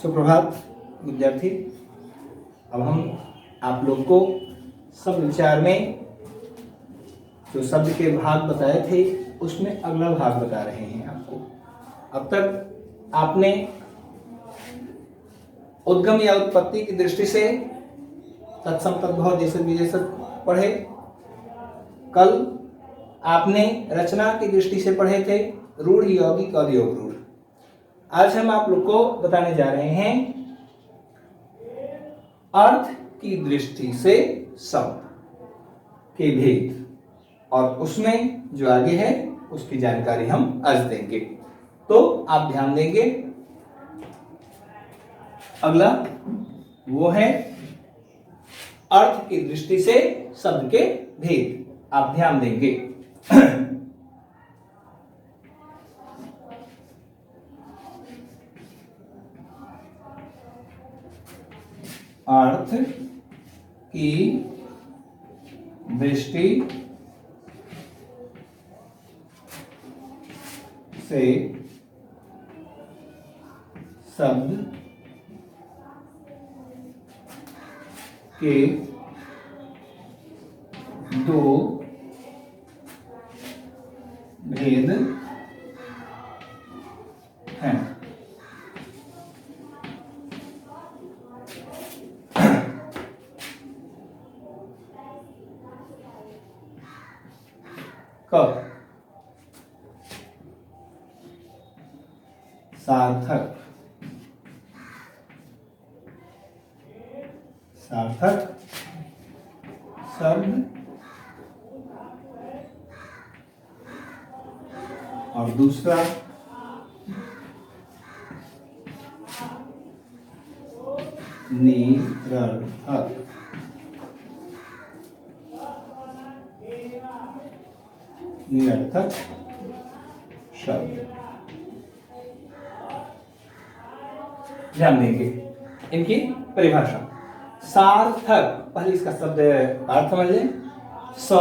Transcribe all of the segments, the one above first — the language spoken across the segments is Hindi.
सुप्रभात विद्यार्थी। अब हम आप लोग को शब्द विचार में जो शब्द के भाग बताए थे उसमें अगला भाग बता रहे हैं आपको। अब तक आपने उद्गम या उत्पत्ति की दृष्टि से तत्सम तद्भव देशज विदेशज पढ़े। कल आपने रचना की दृष्टि से पढ़े थे रूढ़ यौगिक और योग रूढ़। आज हम आप लोग को बताने जा रहे हैं अर्थ की दृष्टि से शब्द के भेद, और उसमें जो आगे है उसकी जानकारी हम आज देंगे। तो आप ध्यान देंगे। अगला वो है अर्थ की दृष्टि से शब्द के भेद, आप ध्यान देंगे। अर्थ की दृष्टि से शब्द के दो भेद हैं। क सार्थक, सार्थक शब्द और दूसरा निरर्थक। निरर्थक शब्द ध्यान देंगे इनकी परिभाषा। सार्थक, पहले इसका शब्द अर्थ समझ लें। स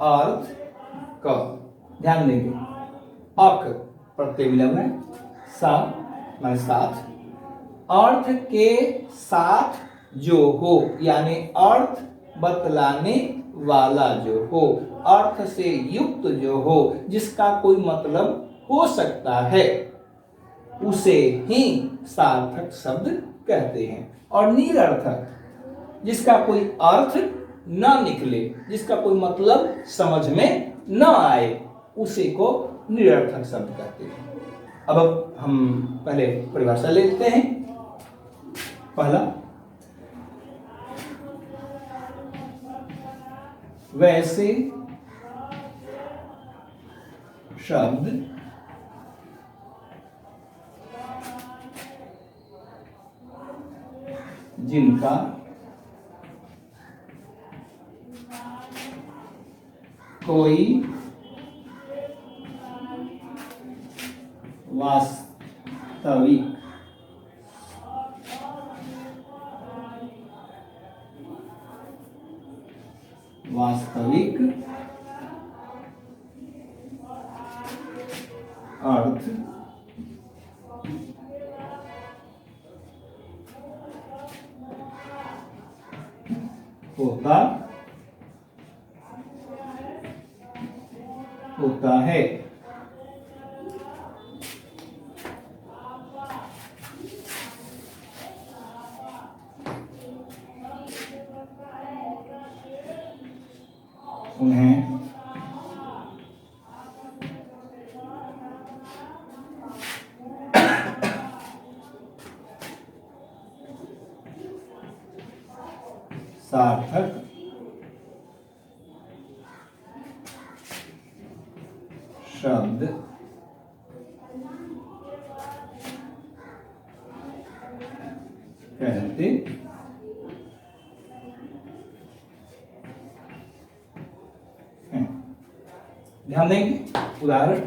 अर्थ क, ध्यान देंगे। अक प्रत्यय विलोम है, सा माने साथ। अर्थ के साथ जो हो, यानी अर्थ बतलाने वाला जो हो, अर्थ से युक्त जो हो, जिसका कोई मतलब हो सकता है, उसे ही सार्थक शब्द कहते हैं। और निरर्थक, जिसका कोई अर्थ न निकले, जिसका कोई मतलब समझ में न आए, उसे को निरर्थक शब्द कहते हैं। अब हम पहले परिभाषा ले लेते हैं। पहला, वैसे शब्द जिनका कोई वास्तविक अर्थ होता है। उन्हें सार्थक शब्द कहते हैं। ध्यान देंगे। उदाहरण,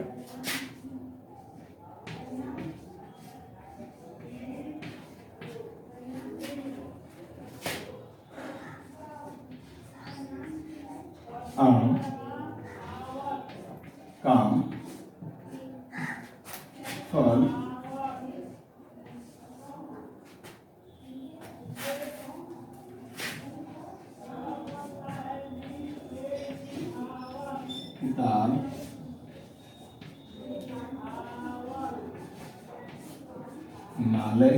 आम, काम, फल, किताब, हिमालय,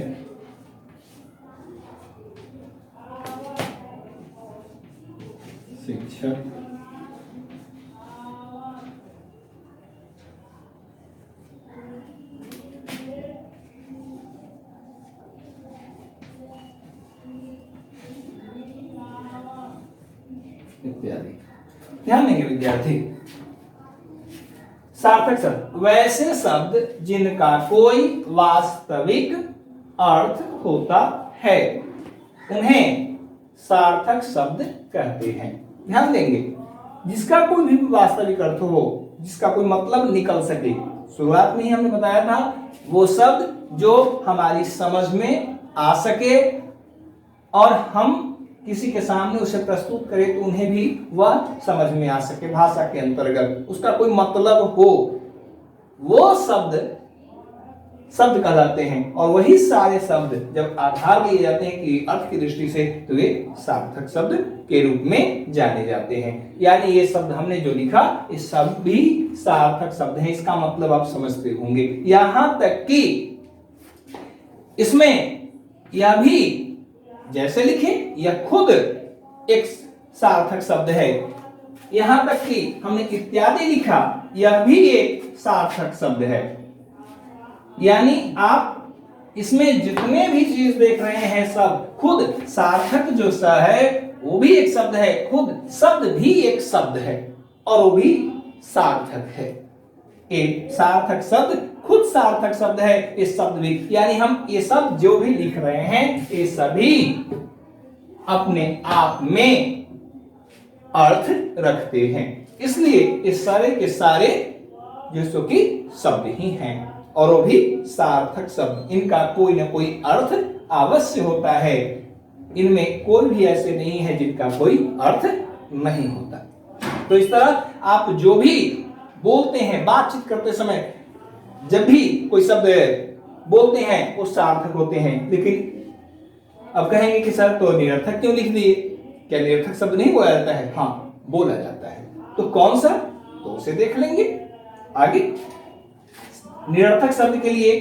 शिक्षक, इत्यादि। ध्यान देंगे विद्यार्थी। सार्थक शब्द वैसे शब्द जिनका कोई वास्तविक अर्थ होता है, उन्हें सार्थक शब्द कहते हैं। ध्यान देंगे, जिसका कोई भी वास्तविक अर्थ हो, जिसका कोई मतलब निकल सके। शुरुआत में ही हमने बताया था, वो शब्द जो हमारी समझ में आ सके और हम किसी के सामने उसे प्रस्तुत करें तो उन्हें भी वह समझ में आ सके, भाषा के अंतर्गत उसका कोई मतलब हो, वो शब्द कहलाते हैं। और वही सारे शब्द जब आधार लिए जाते हैं कि अर्थ की दृष्टि से, तो वे सार्थक शब्द के रूप में जाने जाते हैं। यानी ये शब्द हमने जो लिखा, ये सब भी सार्थक शब्द हैं। इसका मतलब आप समझते होंगे। यहां तक कि इसमें यह भी जैसे लिखे, यह खुद एक सार्थक शब्द है। यहां तक कि हमने इत्यादि लिखा, यह भी एक सार्थक शब्द है। यानी आप इसमें जितने भी चीज देख रहे हैं, सब खुद सार्थक जो सा है वो भी एक शब्द है, खुद शब्द भी एक शब्द है और वो भी सार्थक है। एक सार्थक शब्द खुद सार्थक शब्द है, इस शब्द भी। यानी हम ये सब जो भी लिख रहे हैं, ये सभी अपने आप में अर्थ रखते हैं। इसलिए इस सारे के सारे जो कि शब्द ही हैं और वो भी सार्थक शब्द। इनका कोई ना कोई अर्थ अवश्य होता है। इनमें कोई भी ऐसे नहीं है जिनका कोई अर्थ नहीं होता। तो इस तरह आप जो भी बोलते हैं, बातचीत करते समय जब भी कोई शब्द बोलते हैं वो सार्थक होते हैं। लेकिन अब कहेंगे कि सर तो निरर्थक क्यों लिख दिए? क्या निरर्थक शब्द नहीं बोला जाता है? हाँ, बोला जाता है। तो कौन सा? तो उसे देख लेंगे आगे। निरर्थक शब्द के लिए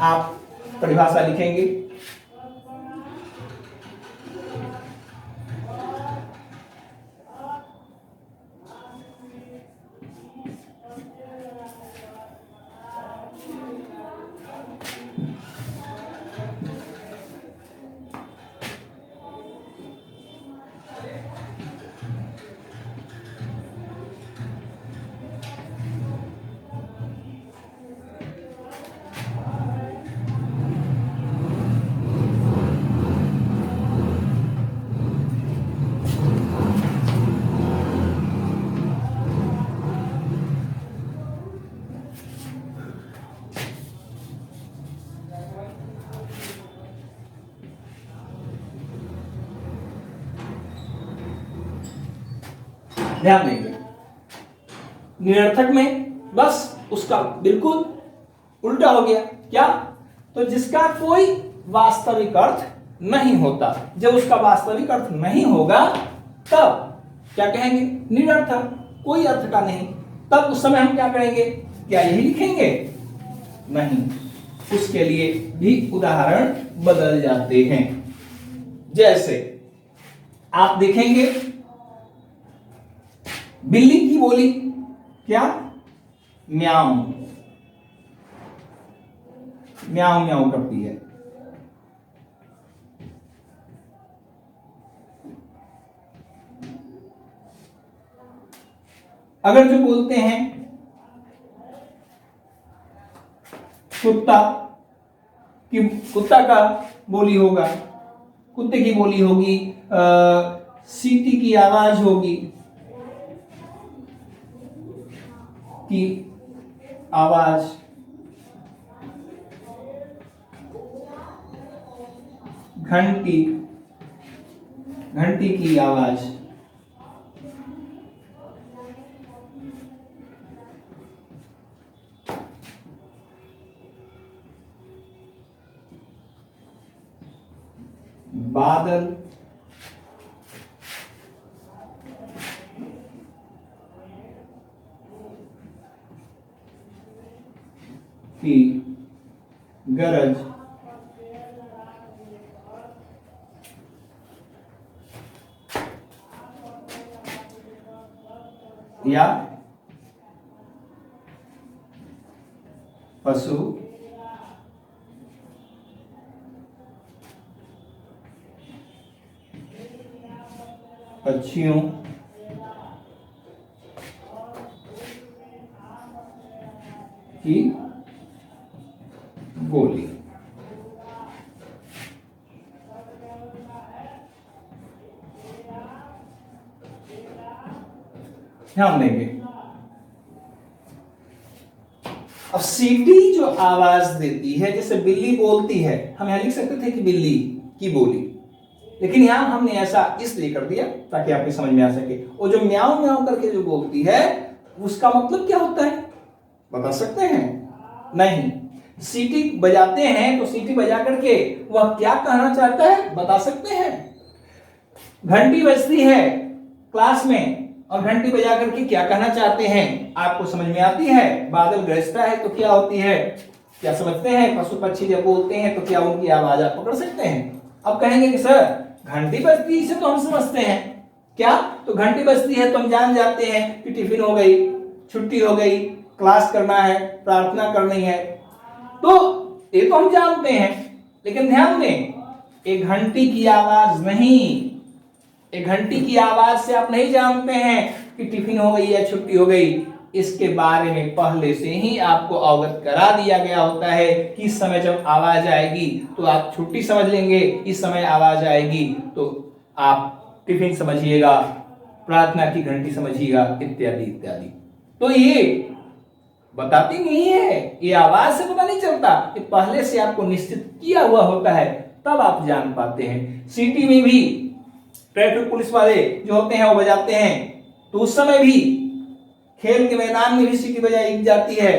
आप परिभाषा लिखेंगे। ध्यान देंगे, निरर्थक में बस उसका बिल्कुल उल्टा हो गया। क्या? तो जिसका कोई वास्तविक अर्थ नहीं होता। जब उसका वास्तविक अर्थ नहीं होगा तब क्या कहेंगे? निरर्थक, कोई अर्थ का नहीं। तब उस समय हम क्या करेंगे? क्या यही लिखेंगे? नहीं, उसके लिए भी उदाहरण बदल जाते हैं। जैसे आप देखेंगे बिल्ली की बोली क्या? म्याऊं, म्याऊं म्याऊं करती है। अगर जो बोलते हैं कुत्ता कि कुत्ता का बोली होगा, कुत्ते की बोली होगी, सीटी की आवाज होगी, की आवाज, घंटी, घंटी की आवाज, बादल, की गरज या पशु पक्षियों की बोली। ध्यान देंगे। अब सीटी जो आवाज देती है, जैसे बिल्ली बोलती है, हम यहां लिख सकते थे कि बिल्ली की बोली, लेकिन यहां हमने ऐसा इसलिए कर दिया ताकि आपको समझ में आ सके। और जो म्याऊं म्याऊं करके जो बोलती है, उसका मतलब क्या होता है, बता सकते हैं? नहीं। सीटी बजाते हैं तो सीटी बजा करके वह क्या कहना चाहता है, बता सकते हैं? घंटी बजती है क्लास में और घंटी बजा करके क्या कहना चाहते हैं, आपको समझ में आती है? बादल गरजता है तो क्या होती है, क्या समझते हैं? पशु पक्षी जब बोलते हैं तो क्या उनकी आवाज आप पकड़ सकते हैं? अब कहेंगे कि सर घंटी बजती है तो हम समझते हैं क्या, तो घंटी बजती है तो हम जान जाते हैं कि टिफिन हो गई, छुट्टी हो गई, क्लास करना है, प्रार्थना करनी है, तो ये तो हम जानते हैं। लेकिन ध्यान दें, एक घंटी की आवाज नहीं, एक घंटी की आवाज से आप नहीं जानते हैं कि टिफिन हो गई या छुट्टी हो गई। इसके बारे में पहले से ही आपको अवगत करा दिया गया होता है कि इस समय जब आवाज आएगी तो आप छुट्टी समझ लेंगे, इस समय आवाज आएगी तो आप टिफिन समझिएगा, प्रार्थना की घंटी समझिएगा, इत्यादि इत्यादि। तो ये बताती नहीं है, ये आवाज से पता नहीं चलता, ये पहले से आपको निश्चित किया हुआ होता है, तब आप जान पाते हैं। सिटी में भी ट्रैफिक पुलिस वाले जो होते हैं वो बजाते हैं, तो उस समय भी खेल के मैदान में भी सीटी बजाई जाती है,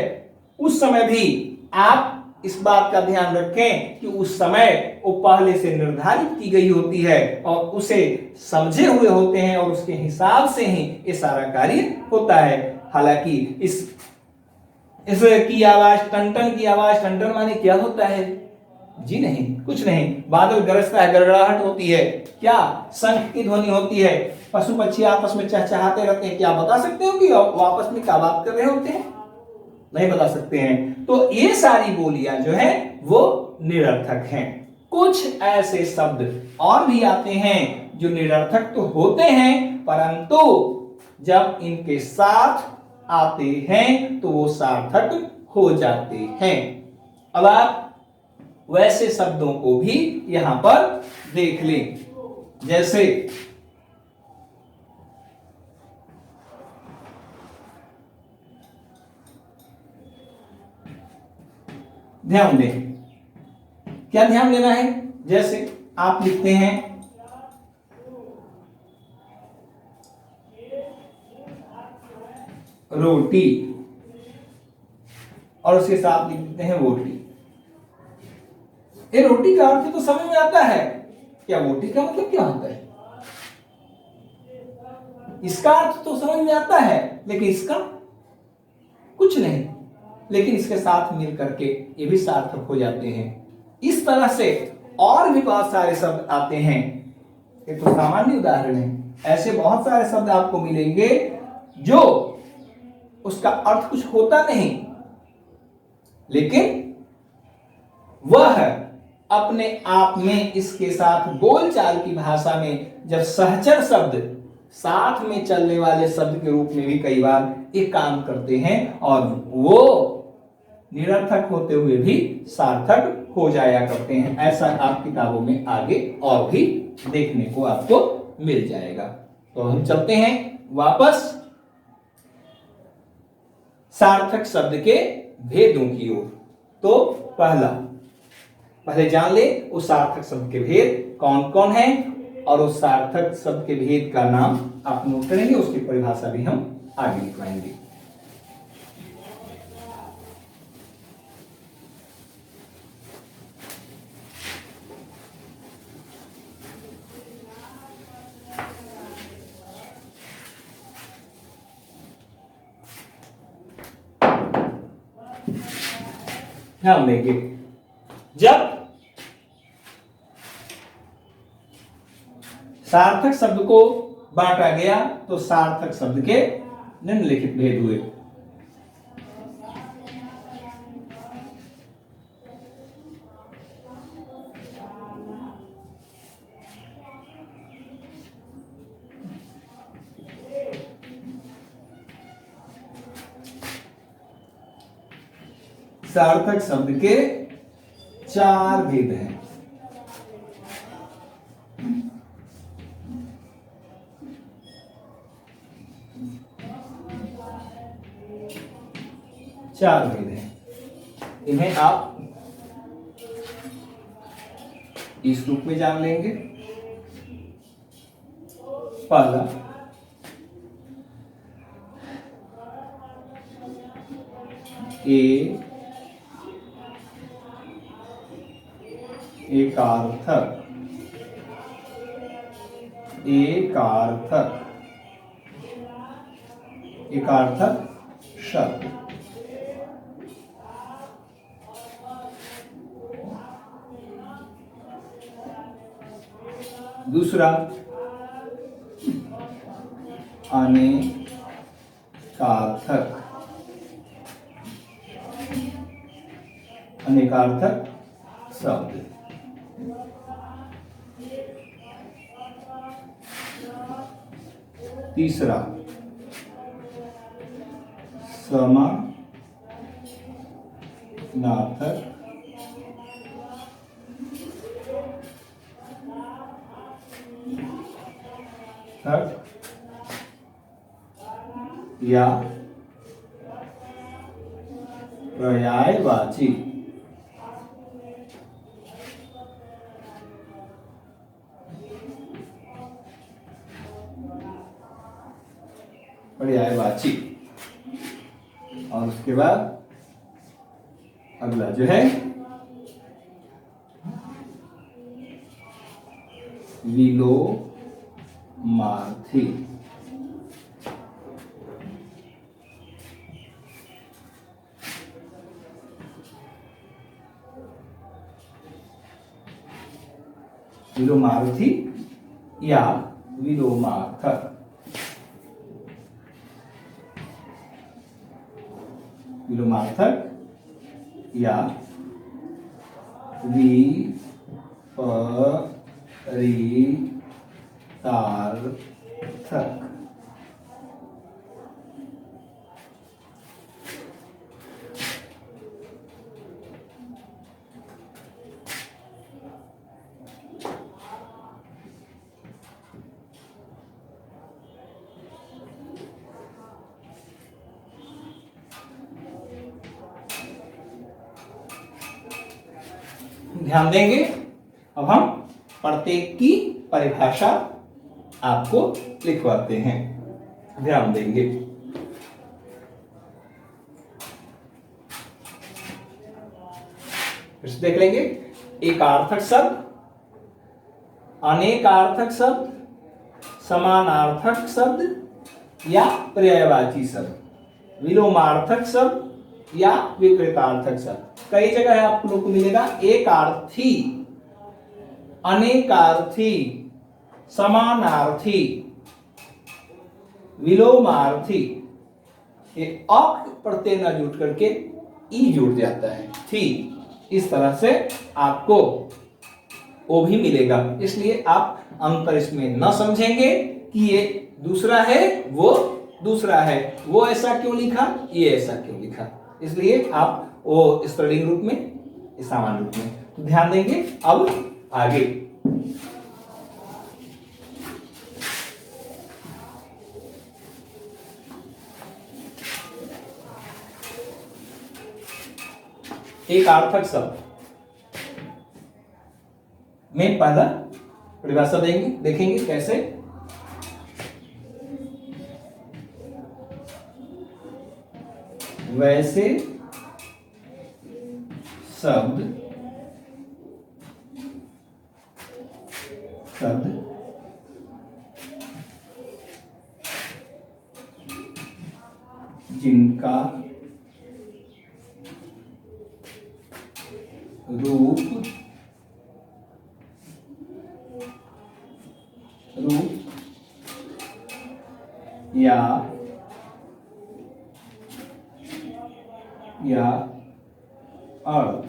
उस समय भी आप इस बात का ध्यान रखें कि उस समय वो पहले से निर्धारित की गई होती है और उसे समझे हुए होते हैं और उसके हिसाब से ही ये सारा कार्य होता है। हालांकि इस की आवाज, टन की आवाज, टन माने क्या होता है जी? नहीं, कुछ नहीं। बादल गरजता है, गड़गड़ाहट होती है, क्या शंख की ध्वनि होती है, पशु पक्षी आपस में चहचहाते रहते हैं, क्या बता सकते हो कि वो आपस में क्या बात कर रहे होते हैं? नहीं बता सकते हैं। तो ये सारी बोलियां जो है वो निरर्थक हैं। कुछ ऐसे शब्द और भी आते हैं जो निरर्थक तो होते हैं, परंतु जब इनके साथ आते हैं तो वो सार्थक हो जाते हैं। अब आप वैसे शब्दों को भी यहां पर देख लें, जैसे ध्यान दें, क्या ध्यान देना है? जैसे आप लिखते हैं रोटी और उसके साथ लिखते हैं वोटी। ये रोटी का अर्थ तो समझ में आता है, क्या वोटी का मतलब क्या होता है? इसका अर्थ तो समझ में आता है, लेकिन इसका कुछ नहीं। लेकिन इसके साथ मिल करके ये भी सार्थक हो जाते हैं। इस तरह से और भी बहुत सारे शब्द आते हैं, ये तो सामान्य उदाहरण है। ऐसे बहुत सारे शब्द आपको मिलेंगे जो उसका अर्थ कुछ होता नहीं, लेकिन वह अपने आप में इसके साथ बोलचाल की भाषा में जब सहचर शब्द, साथ में चलने वाले शब्द के रूप में भी कई बार एक काम करते हैं और वो निरर्थक होते हुए भी सार्थक हो जाया करते हैं। ऐसा आप किताबों में आगे और भी देखने को आपको मिल जाएगा। तो हम चलते हैं वापस सार्थक शब्द के भेदों की ओर। तो पहले जान ले उस सार्थक शब्द के भेद कौन कौन है, और उस सार्थक शब्द के भेद का नाम आप नोट करेंगे, उसकी परिभाषा भी हम आगे लिखवाएंगे। ध्यान देंगे, जब सार्थक शब्द को बांटा गया तो सार्थक शब्द के निम्नलिखित भेद हुए। सार्थक शब्द के 4 भेद हैं। चार भेद हैं, इन्हें आप इस रूप में जान लेंगे। पहला, एकार्थक शब्द। दूसरा, अनेकार्थक शब्द। तीसरा, समानार्थक या पर्यायवाची। और उसके बाद अगला जो है विलोमार्थी। विलोमार्थी या विलोमार्थक। विलोमार्थक या विपरीतार्थक। ध्यान देंगे, अब हम प्रत्येक की परिभाषा आपको लिखवाते हैं। ध्यान देंगे, फिर से देख लेंगे। एकार्थक शब्द, अनेकार्थक शब्द, समानार्थक शब्द या पर्यायवाची शब्द, विलोमार्थक शब्द या विपरीतार्थक शब्द। कई जगह आप लोग को मिलेगा एकार्थी, अनेकार्थी, समानार्थी, विलोमार्थी। ये अक प्रत्यय न जुड़ करके ई जुड़ जाता है, थी। इस तरह से आपको वो भी मिलेगा। इसलिए आप अंतर इसमें न समझेंगे कि ये दूसरा है, वो दूसरा है, वो ऐसा क्यों लिखा, ये ऐसा क्यों लिखा। इसलिए आप वो स्त्रीलिंग रूप में, सामान्य रूप में। तो ध्यान देंगे। अब आगे एकार्थक शब्द में पहला परिभाषा देंगे, देखेंगे कैसे। वैसे शब्द जिनका रूप या अर्थ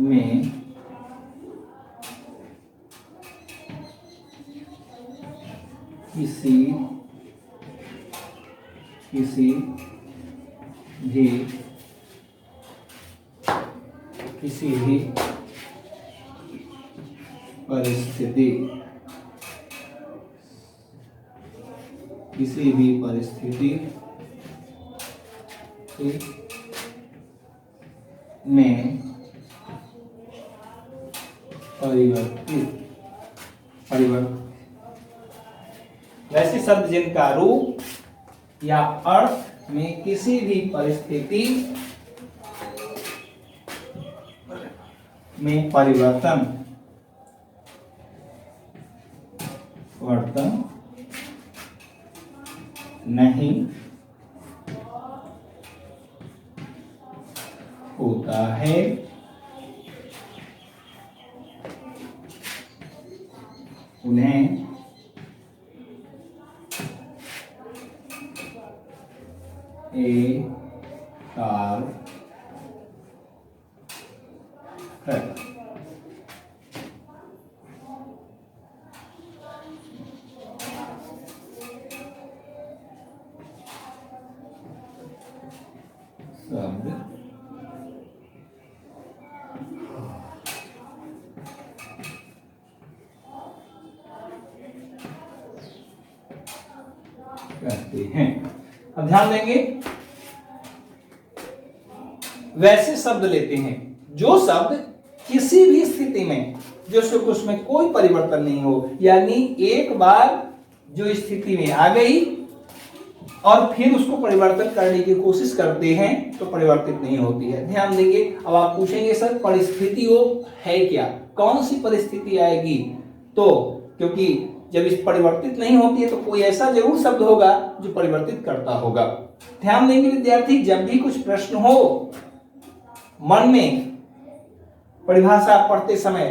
में किसी भी परिस्थिति में परिवर्तित वैसे शब्द जिनका रूप या अर्थ में किसी भी परिस्थिति में परिवर्तन नहीं होता है, उन्हें एकार्थ शब्द कहते हैं। अब ध्यान देंगे, वैसे शब्द लेते हैं जो शब्द किसी भी स्थिति में जो उसमें कोई परिवर्तन नहीं हो, यानी एक बार जो स्थिति में आ गई और फिर उसको परिवर्तन करने की कोशिश करते हैं तो परिवर्तित नहीं होती है। ध्यान देंगे, अब आप पूछेंगे सर परिस्थिति वो है क्या, कौन सी परिस्थिति आएगी? तो क्योंकि जब इस परिवर्तित नहीं होती है तो कोई ऐसा जरूर शब्द होगा जो परिवर्तित करता होगा। ध्यान देंगे विद्यार्थी, जब भी कुछ प्रश्न हो मन में परिभाषा पढ़ते समय,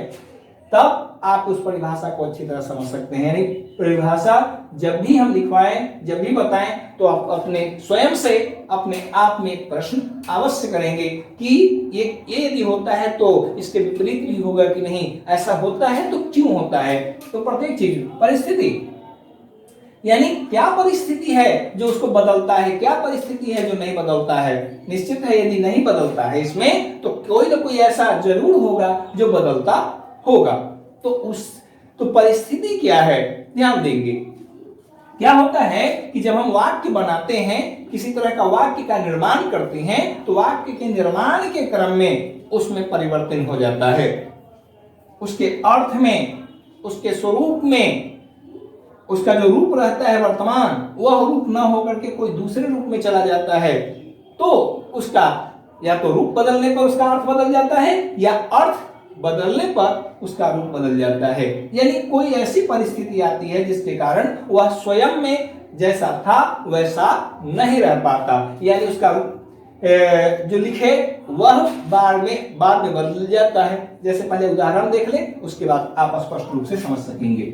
तब आप उस परिभाषा को अच्छी तरह समझ सकते हैं। यानी परिभाषा जब भी हम लिखवाएं, जब भी बताएं, तो आप अपने स्वयं से अपने आप में एक प्रश्न अवश्य करेंगे कि ये यदि होता है तो इसके विपरीत भी होगा कि नहीं, ऐसा होता है तो क्यों होता है। तो प्रत्येक चीज परिस्थिति, यानी क्या परिस्थिति है जो उसको बदलता है, क्या परिस्थिति है जो नहीं बदलता है। निश्चित है यदि नहीं बदलता है इसमें तो कोई ना कोई ऐसा जरूर होगा जो बदलता होगा। तो परिस्थिति क्या है, ध्यान देंगे। क्या होता है कि जब हम वाक्य बनाते हैं, किसी तरह का वाक्य का निर्माण करते हैं, तो वाक्य के निर्माण के क्रम में उसमें परिवर्तन हो जाता है, उसके अर्थ में, उसके स्वरूप में। उसका जो रूप रहता है वर्तमान, वह रूप न होकर के कोई दूसरे रूप में चला जाता है, तो उसका या तो रूप बदलने पर उसका अर्थ बदल जाता है या अर्थ बदलने पर उसका रूप बदल जाता है। यानी कोई ऐसी परिस्थिति आती है जिसके कारण वह स्वयं में जैसा था वैसा नहीं रह पाता, यानी उसका रूप जो लिखे वह बाद में बदल जाता है। जैसे पहले उदाहरण देख लें, उसके बाद आप स्पष्ट रूप से समझ सकेंगे।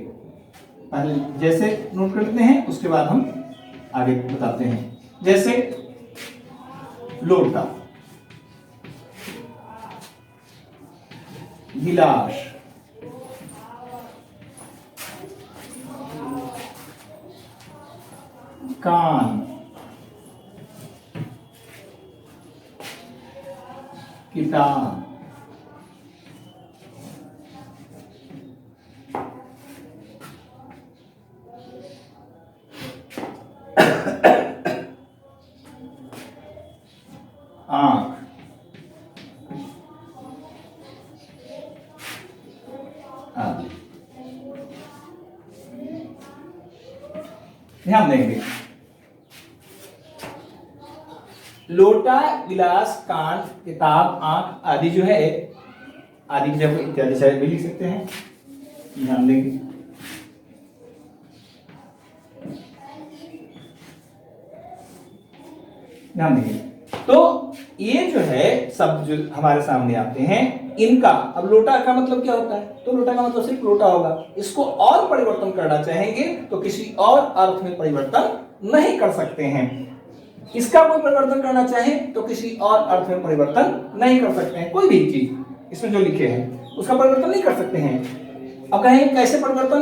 पहले जैसे नोट करते हैं, उसके बाद हम आगे बताते हैं। जैसे लोटा, गिलास, कान, किताब, आंख, आदि। ध्यान देंगे, लोटा, गिलास, कान, किताब, आंख आदि जो है, आदि की जगह इत्यादि शायद भी लिख सकते हैं। ध्यान देंगे, ध्यान देंगे। तो ये जो है शब्द जो हमारे सामने आते हैं, इनका अब लोटा का मतलब क्या होता है, तो लोटा का मतलब सिर्फ लोटा होगा। इसको और परिवर्तन करना चाहेंगे तो किसी और अर्थ में परिवर्तन नहीं कर सकते हैं। इसका कोई परिवर्तन करना चाहे तो किसी और अर्थ में परिवर्तन नहीं कर सकते हैं। कोई भी चीज इसमें जो लिखे हैं उसका परिवर्तन नहीं कर सकते हैं। अब कहें कैसे परिवर्तन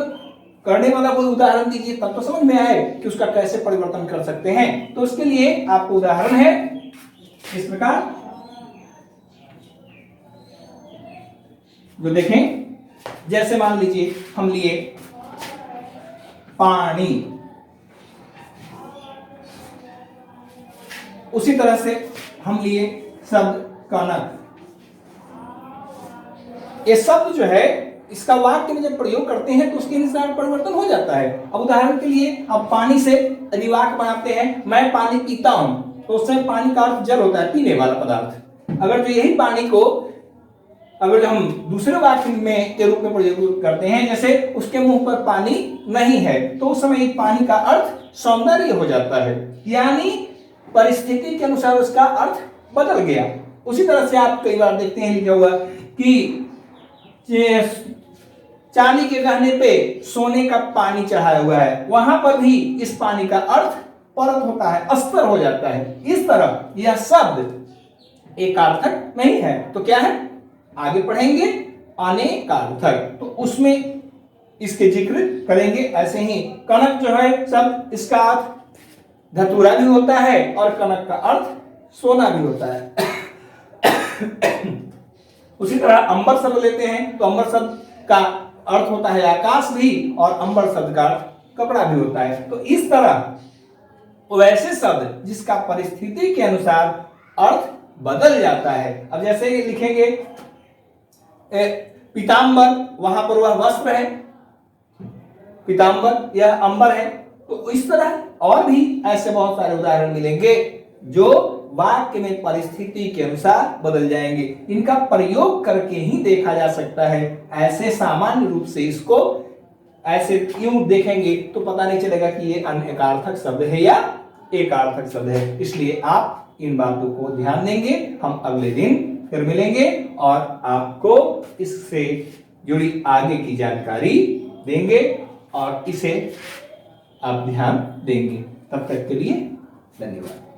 करने वाला कोई उदाहरण दीजिए, तब तो समझ में आए कि उसका कैसे परिवर्तन कर सकते हैं। तो उसके लिए आपको उदाहरण है इस प्रकार, जो देखें, जैसे मान लीजिए हम लिए पानी, उसी तरह से हम लिए शब्द कनक। ये शब्द जो है इसका वाक्य में जब प्रयोग करते हैं तो उसके अनुसार परिवर्तन हो जाता है। अब उदाहरण के लिए आप पानी से यदि वाक्य बनाते हैं, मैं पानी पीता हूं, तो उससे पानी का अर्थ जल होता है, पीने वाला पदार्थ। अगर जो यही पानी को अगर जो हम दूसरे वाक्य में के रूप में प्रयोग करते हैं, जैसे उसके मुंह पर पानी नहीं है, तो उस समय पानी का अर्थ सौंदर्य हो जाता है, यानी परिस्थिति के अनुसार उसका अर्थ बदल गया। उसी तरह से आप कई बार देखते हैं लिखा हुआ कि चांदी के गहने पे सोने का पानी चढ़ाया हुआ है, वहां पर भी इस पानी का अर्थ परत होता है, अस्तर हो जाता है। इस तरह यह शब्द एकार्थक नहीं है, तो क्या है, आगे पढ़ेंगे अनेकार्थक, तो उसमें इसके जिक्र करेंगे। ऐसे ही कनक जो है शब्द, इसका अर्थ धतूरा भी होता है और कनक का अर्थ सोना भी होता है। उसी तरह अंबर शब्द लेते हैं तो अंबर शब्द का अर्थ होता है आकाश भी, और अंबर शब्द का अर्थ कपड़ा भी होता है। तो इस तरह वैसे शब्द जिसका परिस्थिति के अनुसार अर्थ बदल जाता है। अब जैसे लिखेंगे पीतांबर, वहां पर वह वस्त्र है, पीतांबर यह अंबर है। तो इस तरह और भी ऐसे बहुत सारे उदाहरण मिलेंगे जो वाक्य में परिस्थिति के अनुसार बदल जाएंगे। इनका प्रयोग करके ही देखा जा सकता है। ऐसे सामान्य रूप से इसको ऐसे यूं देखेंगे तो पता नहीं चलेगा कि ये अनेकार्थक शब्द है या एकार्थक शब्द है। इसलिए आप इन बातों को ध्यान देंगे। हम अगले दिन फिर मिलेंगे और आपको इससे जुड़ी आगे की जानकारी देंगे और इसे आप ध्यान देंगे। तब तक के लिए धन्यवाद।